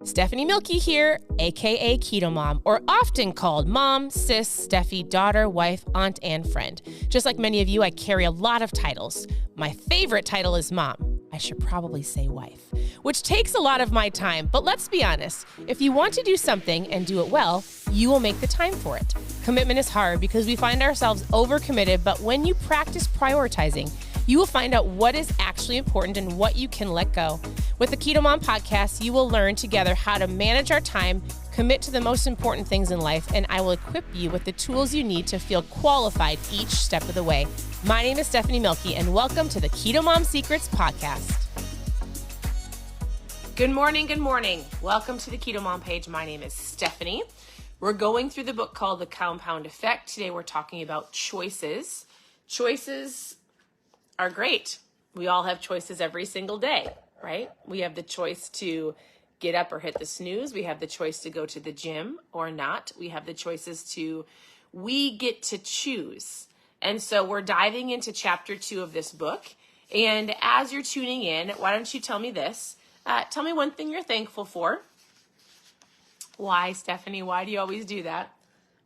Stephanie Milky here, aka KetoMOM, or often called mom, sis, Steffi, daughter, wife, aunt, and friend. Just like many of you, I carry a lot of titles. My favorite title is mom. I should probably say wife, which takes a lot of my time. But let's be honest, if you want to do something and do it well, you will make the time for it. Commitment is hard because we find ourselves overcommitted, but when you practice prioritizing, you will find out what is actually important and what you can let go. With the KetoMOM podcast, you will learn together how to manage our time, commit to the most important things in life, and I will equip you with the tools you need to feel qualified each step of the way. My name is Stephanie Milky, and welcome to the KetoMOM Secrets podcast. Good morning, good morning. Welcome to the KetoMOM page. My name is Stephanie. We're going through the book called The Compound Effect. Today we're talking about choices. Choices are great. We all have choices every single day, right? We have the choice to get up or hit the snooze. We have the choice to go to the gym or not. We have the choices we get to choose. And so we're diving into chapter 2 of this book. And as you're tuning in, why don't you tell me this? Tell me one thing you're thankful for. Why, Stephanie? Why do you always do that?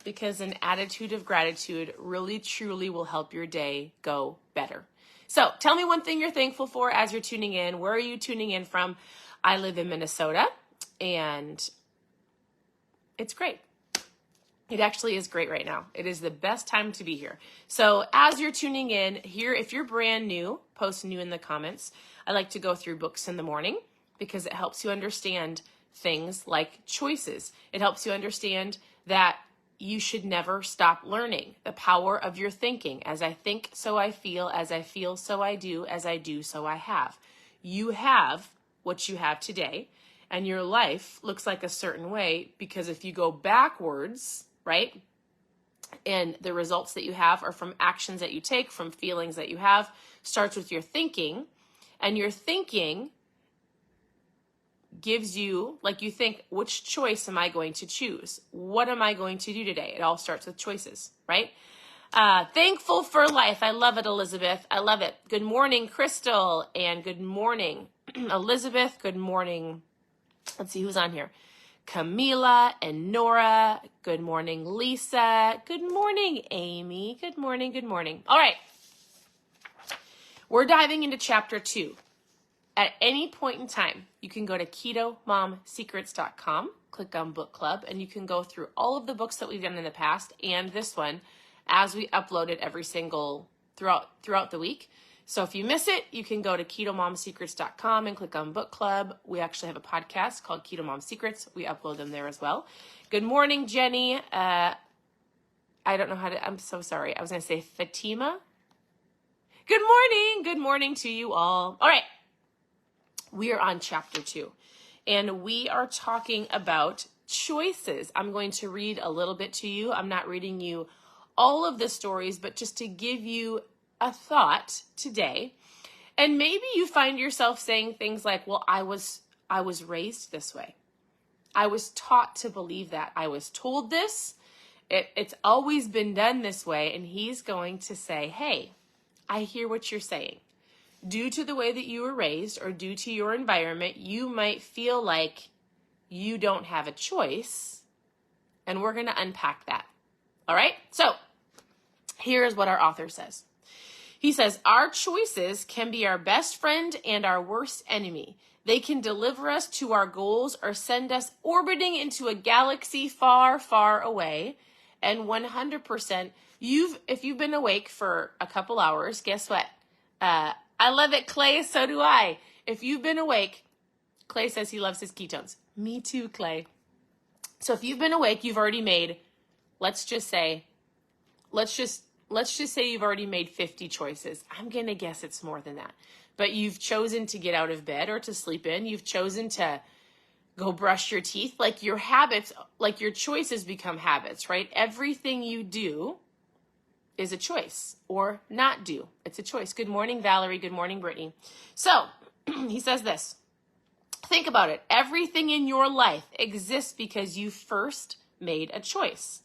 Because an attitude of gratitude really, truly will help your day go better. So tell me one thing you're thankful for as you're tuning in. Where are you tuning in from? I live in Minnesota, and it's great. It actually is great right now. It is the best time to be here. So as you're tuning in here, if you're brand new, post new in the comments. I like to go through books in the morning because it helps you understand things like choices. It helps you understand that you should never stop learning the power of your thinking. As I think, so I feel. As I feel, so I do. As I do, so I have. You have what you have today, and your life looks like a certain way because if you go backwards, right, and the results that you have are from actions that you take, from feelings that you have, starts with your thinking, and your thinking gives you, like you think, which choice am I going to choose? What am I going to do today? It all starts with choices, right? Thankful for life. I love it, Elizabeth. I love it. Good morning, Crystal, and good morning, Elizabeth. Good morning. Let's see who's on here. Camila and Nora. Good morning, Lisa. Good morning, Amy. Good morning, good morning. All right. We're diving into chapter 2. At any point in time, you can go to ketomomsecrets.com, click on book club, and you can go through all of the books that we've done in the past and this one as we upload it every single throughout the week. So if you miss it, you can go to ketomomsecrets.com and click on book club. We actually have a podcast called KetoMOM Secrets. We upload them there as well. Good morning, Jenny. I don't know how to, I'm so sorry. I was going to say Fatima. Good morning. Good morning to you all. All right. We are on chapter 2, and we are talking about choices. I'm going to read a little bit to you. I'm not reading you all of the stories, but just to give you a thought today. And maybe you find yourself saying things like, well, I was raised this way. I was taught to believe that. I was told this. It's always been done this way. And he's going to say, hey, I hear what you're saying. Due to the way that you were raised or due to your environment, you might feel like you don't have a choice, and we're going to unpack that. All right? So here's what our author says. He says, our choices can be our best friend and our worst enemy. They can deliver us to our goals or send us orbiting into a galaxy far, far away. And 100%, if you've been awake for a couple hours, guess what? I love it, Clay. So do I. If you've been awake, Clay says he loves his ketones. Me too, Clay. So if you've been awake, you've already made, let's just say you've already made 50 choices. I'm going to guess it's more than that. But you've chosen to get out of bed or to sleep in. You've chosen to go brush your teeth. Like your habits, like your choices become habits, right? Everything you do is a choice, or not do. It's a choice. Good morning, Valerie. Good morning, Brittany. So he says this. Think about it. Everything in your life exists because you first made a choice.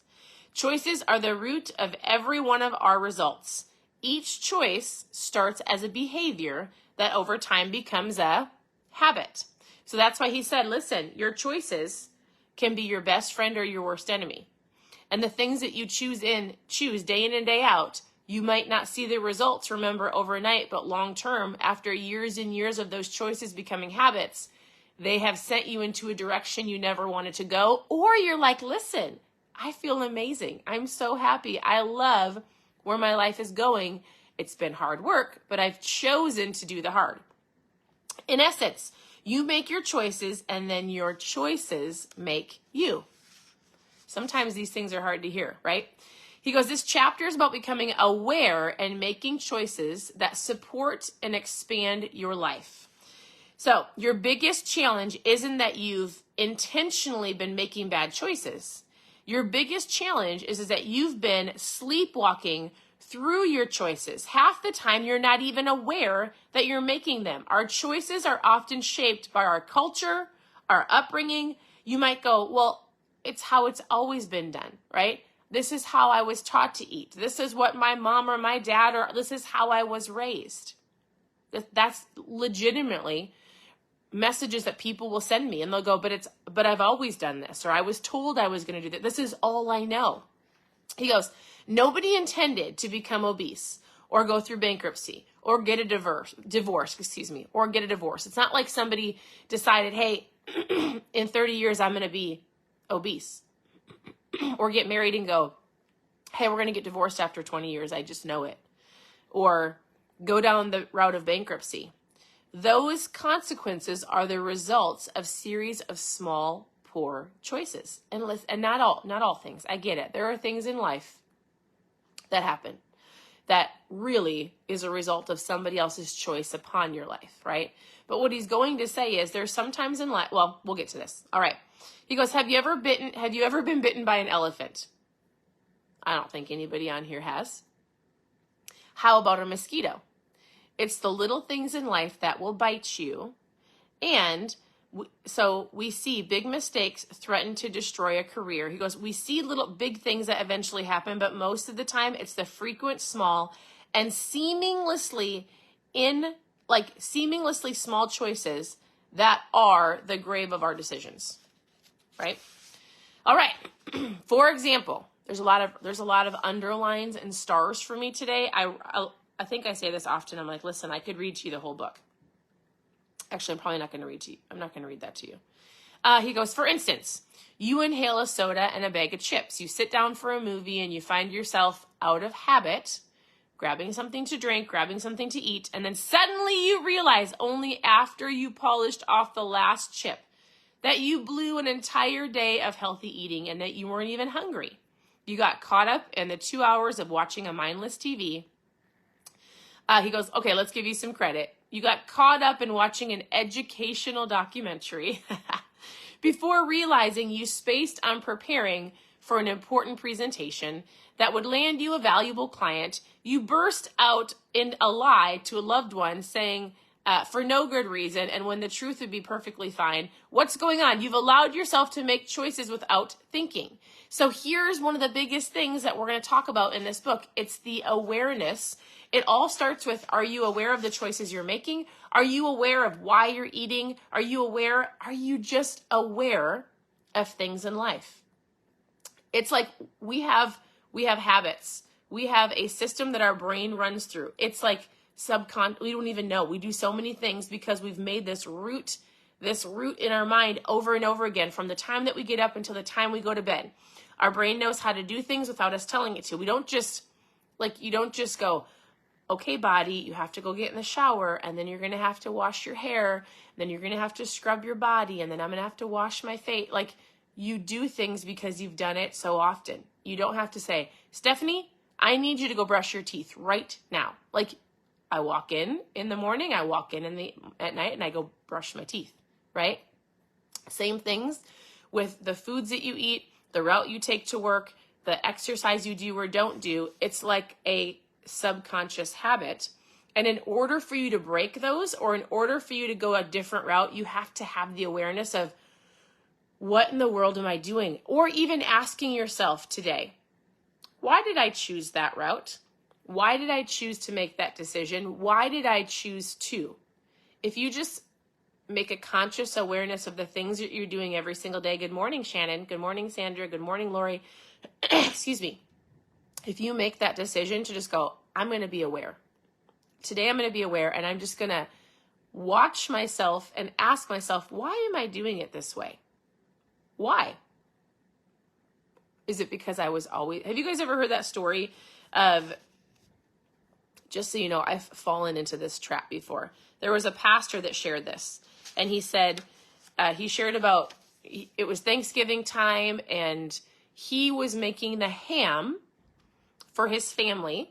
Choices are the root of every one of our results. Each choice starts as a behavior that over time becomes a habit. So that's why he said, listen, your choices can be your best friend or your worst enemy. And the things that you choose day in and day out, you might not see the results, remember, overnight, but long term, after years and years of those choices becoming habits, they have sent you into a direction you never wanted to go. Or you're like, listen, I feel amazing. I'm so happy. I love where my life is going. It's been hard work, but I've chosen to do the hard. In essence, you make your choices and then your choices make you. Sometimes these things are hard to hear, right? He goes, this chapter is about becoming aware and making choices that support and expand your life. So your biggest challenge isn't that you've intentionally been making bad choices. Your biggest challenge is that you've been sleepwalking through your choices. Half the time, you're not even aware that you're making them. Our choices are often shaped by our culture, our upbringing. You might go, well, it's how it's always been done, right? This is how I was taught to eat. This is what my mom or my dad, or this is how I was raised. That's legitimately messages that people will send me, and they'll go, but I've always done this, or I was told I was going to do that. This is all I know. He goes, nobody intended to become obese or go through bankruptcy or get a divorce, or get a divorce. It's not like somebody decided, hey, in 30 years, I'm going to be obese, or get married and go, hey, we're going to get divorced after 20 years. I just know it. Or go down the route of bankruptcy. Those consequences are the results of series of small, poor choices. And not all things. I get it. There are things in life that happen that really is a result of somebody else's choice upon your life, right? But what he's going to say is there's sometimes in life, well, we'll get to this. All right. He goes, have you ever been bitten by an elephant? I don't think anybody on here has. How about a mosquito? It's the little things in life that will bite you. And so we see big mistakes threaten to destroy a career. He goes, we see little big things that eventually happen, but most of the time it's the frequent small and seemingly small choices that are the grave of our decisions. Right? All right. For example, there's a lot of underlines and stars for me today. I think I say this often. I'm like, listen, I could read to you the whole book. Actually, I'm probably not going to read to you. I'm not going to read that to you. He goes, for instance, you inhale a soda and a bag of chips. You sit down for a movie and you find yourself out of habit, grabbing something to drink, grabbing something to eat, and then suddenly you realize only after you polished off the last chip that you blew an entire day of healthy eating and that you weren't even hungry. You got caught up in the 2 hours of watching a mindless TV. He goes, okay, let's give you some credit. You got caught up in watching an educational documentary before realizing you spaced on preparing for an important presentation that would land you a valuable client. You burst out in a lie to a loved one saying, for no good reason, and when the truth would be perfectly fine. What's going on? You've allowed yourself to make choices without thinking. So here's one of the biggest things that we're going to talk about in this book. It's the awareness. It all starts with, are you aware of the choices you're making? Are you aware of why you're eating? Are you just aware of things in life? It's like we have habits. We have a system that our brain runs through. It's like we don't even know. We do so many things because we've made this route in our mind over and over again from the time that we get up until the time we go to bed. Our brain knows how to do things without us telling it to. You don't just go, okay, body, you have to go get in the shower, and then you're going to have to wash your hair, and then you're going to have to scrub your body, and then I'm going to have to wash my face. Like, you do things because you've done it so often. You don't have to say, Stephanie, I need you to go brush your teeth right now. Like, I walk in the morning, I walk in at night, and I go brush my teeth, right? Same things with the foods that you eat, the route you take to work, the exercise you do or don't do. It's like a subconscious habit. And in order for you to break those, or in order for you to go a different route, you have to have the awareness of, what in the world am I doing? Or even asking yourself today, why did I choose that route? Why did I choose to make that decision? Why did I choose to? If you just make a conscious awareness of the things that you're doing every single day. Good morning, Shannon. Good morning, Sandra. Good morning, Lori. Excuse me. If you make that decision to just go, I'm going to be aware. Today I'm going to be aware, and I'm just going to watch myself and ask myself, why am I doing it this way? Why? Is it because I was always... Have you guys ever heard that story of... Just so you know, I've fallen into this trap before. There was a pastor that shared this, and he said, he shared about, it was Thanksgiving time, and he was making the ham for his family,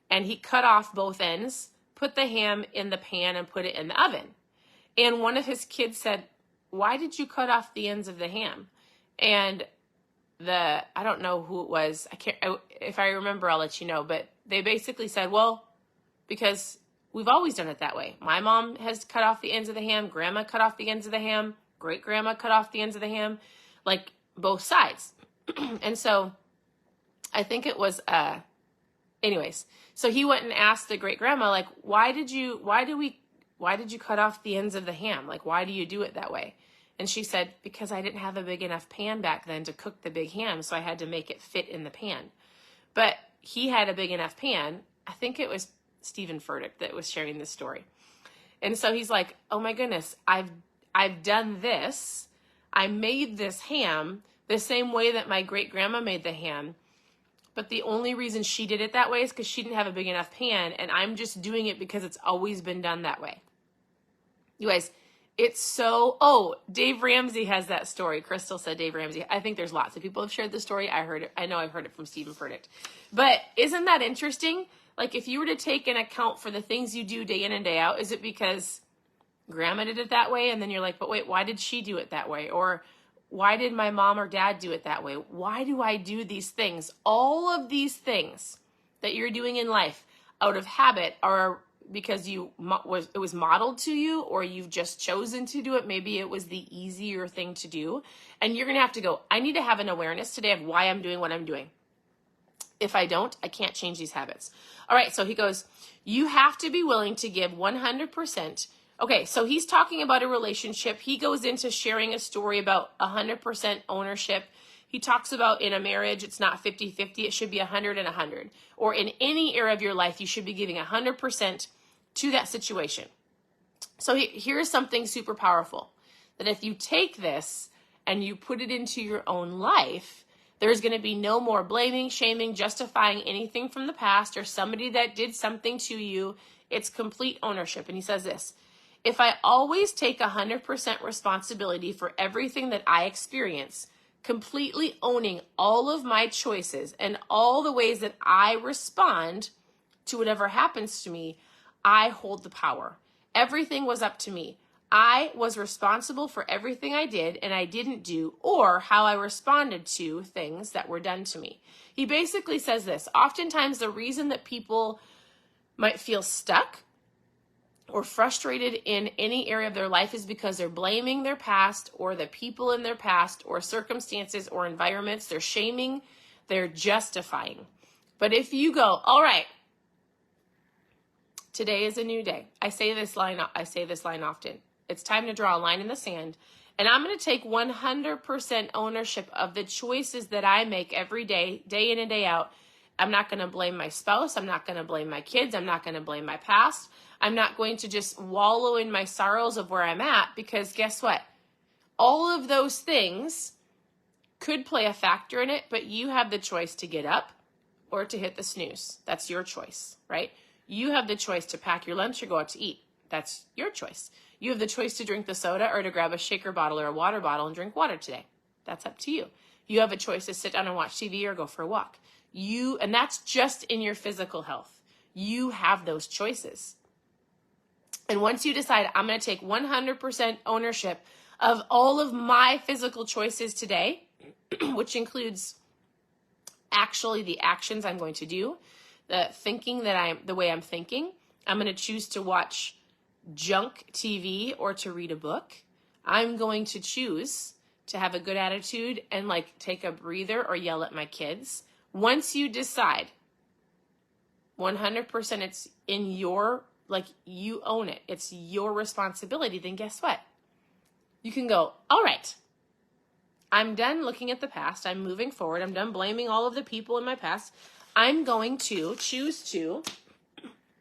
and he cut off both ends, put the ham in the pan, and put it in the oven. And one of his kids said, why did you cut off the ends of the ham? And I don't know who it was. If I remember, I'll let you know. But they basically said, well, because we've always done it that way. My mom has cut off the ends of the ham. Grandma cut off the ends of the ham. Great-grandma cut off the ends of the ham. Like, both sides. And so I think it was, anyways. So he went and asked the great-grandma, like, why did you cut off the ends of the ham? Like, why do you do it that way? And she said, because I didn't have a big enough pan back then to cook the big ham, so I had to make it fit in the pan. But he had a big enough pan. I think it was Stephen Furtick that was sharing this story. And so he's like, oh my goodness, I've done this. I made this ham the same way that my great grandma made the ham. But the only reason she did it that way is because she didn't have a big enough pan. And I'm just doing it because it's always been done that way. You guys, it's so, Dave Ramsey has that story. Crystal said Dave Ramsey. I think there's lots of people have shared the story. I know I've heard it from Stephen Furtick. But isn't that interesting? Like, if you were to take an account for the things you do day in and day out, is it because grandma did it that way? And then you're like, but wait, why did she do it that way? Or why did my mom or dad do it that way? Why do I do these things? All of these things that you're doing in life out of habit are because it was modeled to you, or you've just chosen to do it. Maybe it was the easier thing to do. And you're going to have to go, I need to have an awareness today of why I'm doing what I'm doing. If I don't, I can't change these habits. All right, so he goes, you have to be willing to give 100%. Okay, so he's talking about a relationship. He goes into sharing a story about 100% ownership. He talks about in a marriage, it's not 50-50, it should be 100 and 100. Or in any area of your life, you should be giving 100% to that situation. So here's something super powerful, that if you take this and you put it into your own life, there's going to be no more blaming, shaming, justifying anything from the past or somebody that did something to you. It's complete ownership. And he says this, if I always take 100% responsibility for everything that I experience, completely owning all of my choices and all the ways that I respond to whatever happens to me, I hold the power. Everything was up to me. I was responsible for everything I did and I didn't do, or how I responded to things that were done to me. He basically says this, oftentimes the reason that people might feel stuck or frustrated in any area of their life is because they're blaming their past or the people in their past or circumstances or environments. They're shaming, they're justifying. But if you go, all right, today is a new day. I say this line often. It's time to draw a line in the sand. And I'm going to take 100% ownership of the choices that I make every day, day in and day out. I'm not going to blame my spouse. I'm not going to blame my kids. I'm not going to blame my past. I'm not going to just wallow in my sorrows of where I'm at, because guess what? All of those things could play a factor in it, but you have the choice to get up or to hit the snooze. That's your choice, right? You have the choice to pack your lunch or go out to eat. That's your choice. You have the choice to drink the soda or to grab a shaker bottle or a water bottle and drink water today. That's up to you. You have a choice to sit down and watch TV or go for a walk. And that's just in your physical health. You have those choices. And once you decide, I'm going to take 100% ownership of all of my physical choices today, which includes the actions I'm going to do, the way I'm thinking. I'm going to choose to watch junk TV or to read a book. I'm going to choose to have a good attitude and take a breather or yell at my kids. Once you decide 100% it's in your, you own it, it's your responsibility, then guess what? You can go, all right, I'm done looking at the past. I'm moving forward. I'm done blaming all of the people in my past. I'm going to choose to,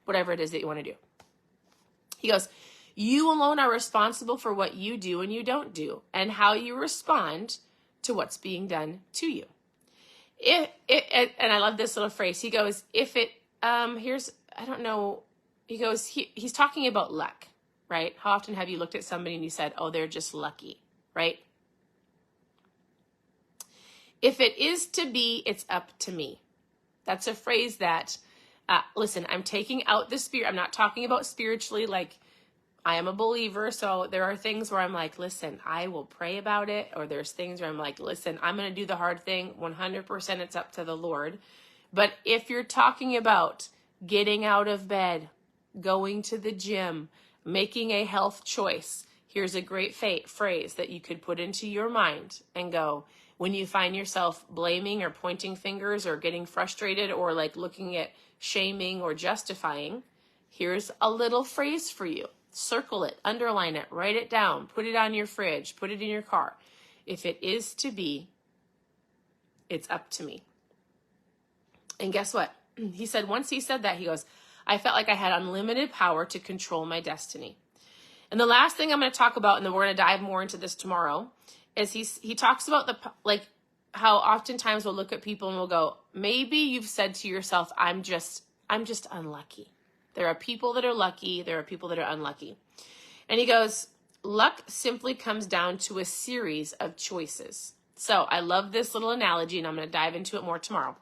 whatever it is that you want to do. He goes, you alone are responsible for what you do and you don't do, and how you respond to what's being done to you. And I love this little phrase. He goes, I don't know. He goes, he's talking about luck, right? How often have you looked at somebody and you said, oh, they're just lucky, right? If it is to be, it's up to me. That's a phrase that, listen, I'm taking out the spirit. I'm not talking about spiritually, like I am a believer. So there are things where I'm like, listen, I will pray about it. Or there's things where I'm like, listen, I'm going to do the hard thing. 100% it's up to the Lord. But if you're talking about getting out of bed, going to the gym, making a health choice, here's a great phrase that you could put into your mind and go, when you find yourself blaming or pointing fingers or getting frustrated or like looking at shaming or justifying, here's a little phrase for you. Circle it, underline it, write it down, put it on your fridge, put it in your car. If it is to be, it's up to me. And guess what? He said, once he said that, he goes, I felt like I had unlimited power to control my destiny. And the last thing I'm going to talk about, and then we're going to dive more into this tomorrow, is he talks about how oftentimes we'll look at people and we'll go, maybe you've said to yourself, I'm just unlucky. There are people that are lucky. There are people that are unlucky. And he goes, luck simply comes down to a series of choices. So I love this little analogy, and I'm going to dive into it more tomorrow.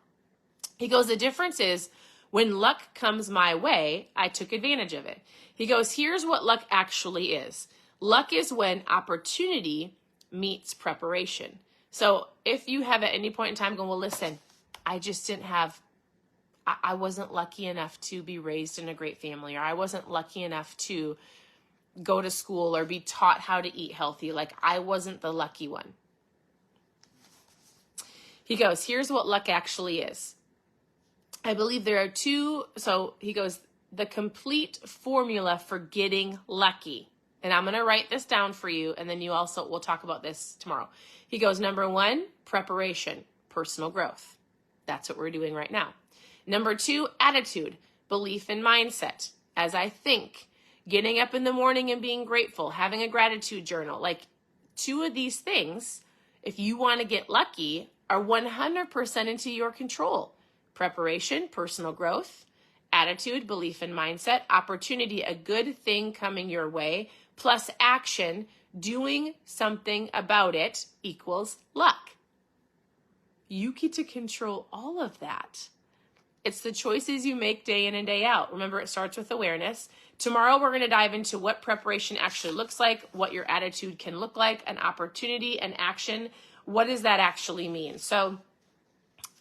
He goes, the difference is when luck comes my way, I took advantage of it. He goes, here's what luck actually is. Luck is when opportunity meets preparation. So if you have at any point in time going, well, listen, I wasn't lucky enough to be raised in a great family, or I wasn't lucky enough to go to school or be taught how to eat healthy. Like I wasn't the lucky one. He goes, here's what luck actually is. I believe there are two. So he goes, the complete formula for getting lucky. And I'm going to write this down for you. And then we'll talk about this tomorrow. He goes, number one, preparation, personal growth. That's what we're doing right now. Number two, attitude, belief and mindset. As I think, getting up in the morning and being grateful, having a gratitude journal, like two of these things, if you want to get lucky, are 100% into your control. Preparation, personal growth, attitude, belief and mindset, opportunity, a good thing coming your way, plus action, doing something about it equals luck. You get to control all of that. It's the choices you make day in and day out. Remember, it starts with awareness. Tomorrow, we're going to dive into what preparation actually looks like, what your attitude can look like, an opportunity, an action. What does that actually mean? So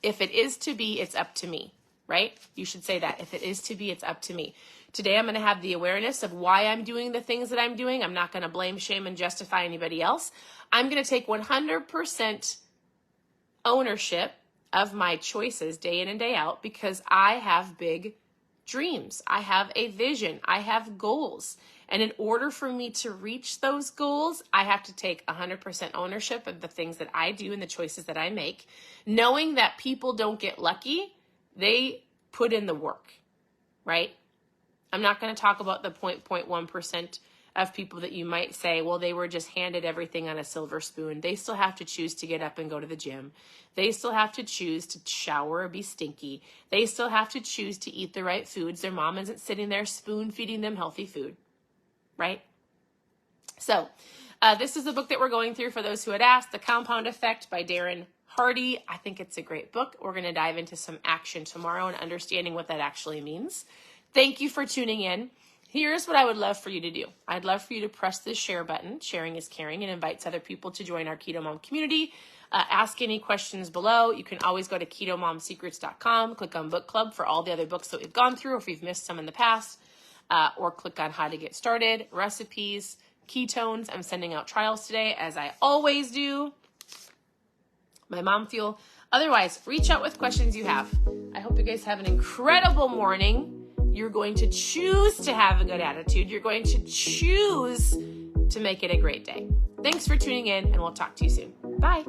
if it is to be, it's up to me, right? You should say that. If it is to be, it's up to me. Today, I'm going to have the awareness of why I'm doing the things that I'm doing. I'm not going to blame, shame, and justify anybody else. I'm going to take 100% ownership of my choices day in and day out because I have big dreams. I have a vision. I have goals. And in order for me to reach those goals, I have to take 100% ownership of the things that I do and the choices that I make, knowing that people don't get lucky. They put in the work, right? I'm not going to talk about the 0.1% of people that you might say, well, they were just handed everything on a silver spoon. They still have to choose to get up and go to the gym. They still have to choose to shower or be stinky. They still have to choose to eat the right foods. Their mom isn't sitting there spoon feeding them healthy food, right? So this is the book that we're going through for those who had asked, The Compound Effect by Darren Hardy. I think it's a great book. We're going to dive into some action tomorrow and understanding what that actually means. Thank you for tuning in. Here's what I would love for you to do. I'd love for you to press the share button. Sharing is caring, and invites other people to join our KetoMOM community. Ask any questions below. You can always go to ketomomsecrets.com, click on book club for all the other books that we've gone through, or if you've missed some in the past, or click on how to get started, recipes, ketones. I'm sending out trials today, as I always do. My mom fuel. Otherwise, reach out with questions you have. I hope you guys have an incredible morning. You're going to choose to have a good attitude. You're going to choose to make it a great day. Thanks for tuning in, and we'll talk to you soon. Bye.